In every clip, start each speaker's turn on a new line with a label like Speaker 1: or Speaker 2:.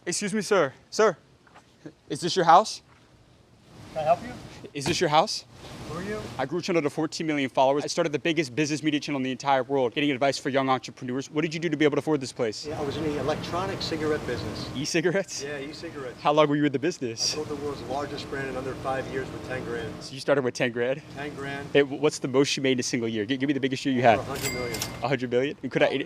Speaker 1: Excuse me, sir. Sir, is this your house?
Speaker 2: Can I help you?
Speaker 1: Is this your house?
Speaker 2: Who are you?
Speaker 1: I grew a channel to 14 million followers. I started the biggest business media channel in the entire world, getting advice for young entrepreneurs. What did you do to be able to afford this place?
Speaker 2: Yeah, I was in the electronic cigarette business.
Speaker 1: E-cigarettes?
Speaker 2: Yeah, e-cigarettes.
Speaker 1: How long were you in the
Speaker 2: I
Speaker 1: business?
Speaker 2: built the world's largest brand in under 5 years with 10 grand.
Speaker 1: So you started with 10 grand?
Speaker 2: 10 grand.
Speaker 1: Hey, what's the most you made in a single year? Give me the biggest year you had.
Speaker 2: Over 100 million.
Speaker 1: 100 million? And could I
Speaker 2: Yeah.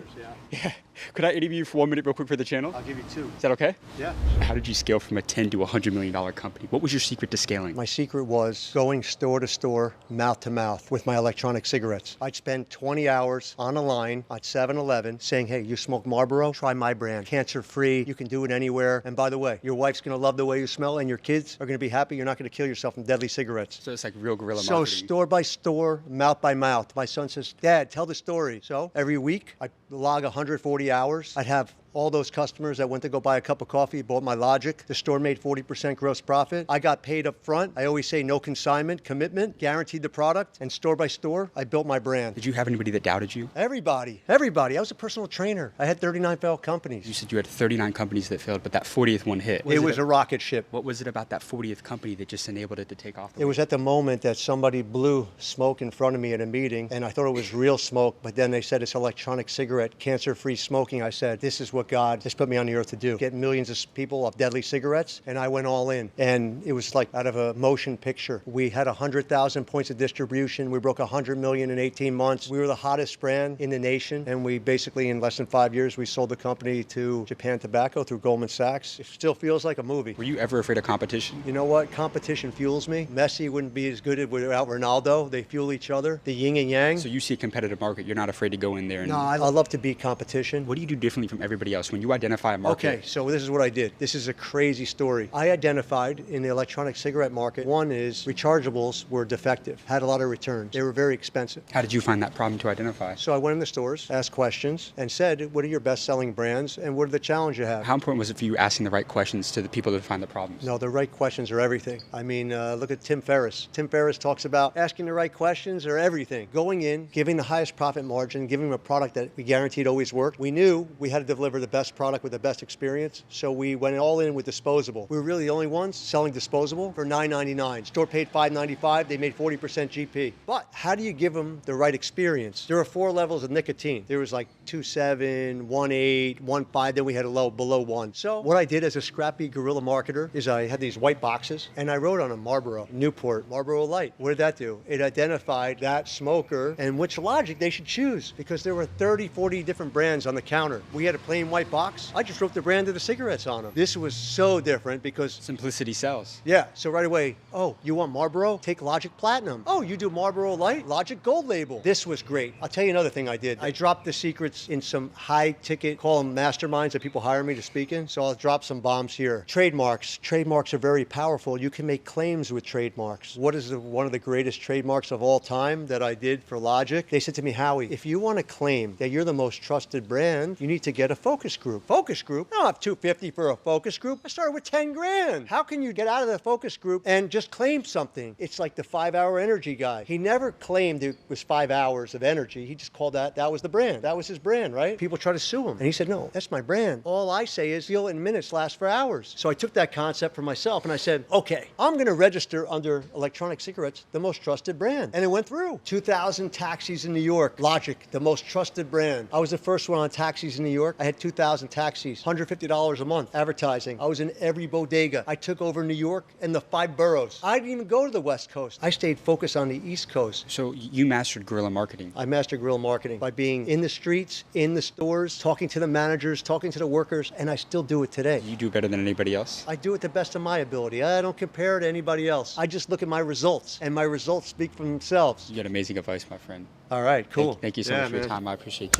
Speaker 1: yeah. Could I interview you for 1 minute real quick for the channel?
Speaker 2: I'll give you 2.
Speaker 1: Is that okay?
Speaker 2: Yeah.
Speaker 1: How did you scale from a 10 to $100 million company? What was your secret to scaling?
Speaker 2: My secret was going store to store, mouth to mouth with my electronic cigarettes. I'd spend 20 hours on a line at 7-Eleven saying, hey, you smoke Marlboro? Try my brand. Cancer-free. You can do it anywhere. And by the way, your wife's going to love the way you smell and your kids are going to be happy. You're not going to kill yourself from deadly cigarettes.
Speaker 1: So it's like real guerrilla
Speaker 2: So
Speaker 1: marketing.
Speaker 2: store by store, mouth by mouth. My son says, Dad, tell the story. So every week I'd log 140 hours. I'd have all those customers that went to go buy a cup of coffee, bought my Logic. The store made 40% gross profit. I got paid up front. I always say no consignment, commitment, guaranteed the product. And store by store, I built my brand.
Speaker 1: Did you have anybody that doubted you?
Speaker 2: Everybody. I was a personal trainer. I had 39 failed companies.
Speaker 1: You said you had 39 companies that failed, but that 40th one hit.
Speaker 2: It was a rocket ship.
Speaker 1: What was it about that 40th company that just enabled it to take off?
Speaker 2: It was at the moment that somebody blew smoke in front of me at a meeting, and I thought it was real smoke, but then they said it's electronic cigarette, cancer-free smoking. I said, this is what God has put me on the earth to do. Get millions of people off deadly cigarettes, and I went all in. And it was like out of a motion picture. We had 100,000 points of distribution. We broke 100 million in 18 months. We were the hottest brand in the nation, and we basically, in less than 5 years, we sold the company to Japan Tobacco through Goldman Sachs. It still feels like a movie.
Speaker 1: Were you ever afraid of competition?
Speaker 2: You know what? Competition fuels me. Messi wouldn't be as good without Ronaldo. They fuel each other. The yin and yang.
Speaker 1: So you see a competitive market, you're not afraid to go in there and...
Speaker 2: No, I love to beat competition.
Speaker 1: What do you do differently from everybody else when you identify a market?
Speaker 2: Okay, so this is what I did. This is a crazy story. I identified in the electronic cigarette market, one is rechargeables were defective, had a lot of returns. They were very expensive.
Speaker 1: How did you find that problem to identify?
Speaker 2: So I went in the stores, asked questions, and said, what are your best-selling brands, and what are the challenges you have?
Speaker 1: How important was it for you asking the right questions to the people that find the problems?
Speaker 2: No, the right questions are everything. I mean, look at Tim Ferriss. Tim Ferriss talks about asking the right questions are everything. Going in, giving the highest profit margin, giving them a product that we guaranteed always worked. We knew we had to deliver the best product with the best experience, so we went all in with disposable. We were really the only ones selling disposable for $9.99. Store paid $5.95. They made 40% GP. But how do you give them the right experience? There are 4 levels of nicotine. There was like 2.7, 1.8, 1.5, then we had a low below 1. So what I did as a scrappy guerrilla marketer is I had these white boxes and I wrote on a Marlboro, Newport, Marlboro Light. What did that do? It identified that smoker and which Logic they should choose because there were 30, 40 different brands on the counter. We had a plain white box. I just wrote the brand of the cigarettes on them. This was so different because
Speaker 1: Simplicity sells.
Speaker 2: yeah, so right away, oh, you want Marlboro? Take Logic Platinum. Oh, you do Marlboro Light? Logic Gold Label. This was great. I'll tell you another thing I did. I dropped the secrets in some high ticket, call them masterminds that people hire me to speak in. So I'll drop some bombs here. Trademarks. Trademarks are very powerful. You can make claims with trademarks. What is one of the greatest trademarks of all time that I did for Logic? They said to me, Howie, if you want to claim that you're the most trusted brand, you need to get a focus group. Focus group? I don't have $250 for a focus group. I started with 10 grand. How can you get out of the focus group and just claim something? It's like the 5-hour energy guy. He never claimed it was 5 hours of energy. He just called that was the brand. That was his brand, right? People try to sue him. And he said, no, that's my brand. All I say is feel it in minutes, lasts for hours. So I took that concept for myself and I said, okay, I'm going to register under electronic cigarettes, the most trusted brand. And it went through. 2,000 taxis in New York. Logic, the most trusted brand. I was the first one on taxis in New York. I had 2,000 taxis, $150 a month, advertising. I was in every bodega. I took over New York and the 5 boroughs. I didn't even go to the West Coast. I stayed focused on the East Coast.
Speaker 1: So you mastered guerrilla marketing.
Speaker 2: I mastered guerrilla marketing by being in the streets, in the stores, talking to the managers, talking to the workers, and I still do it today.
Speaker 1: You do better than anybody else?
Speaker 2: I do it the best of my ability. I don't compare to anybody else. I just look at my results, and my results speak for themselves.
Speaker 1: You got amazing advice, my friend.
Speaker 2: All right, cool.
Speaker 1: Thank you so much for your time. I appreciate you.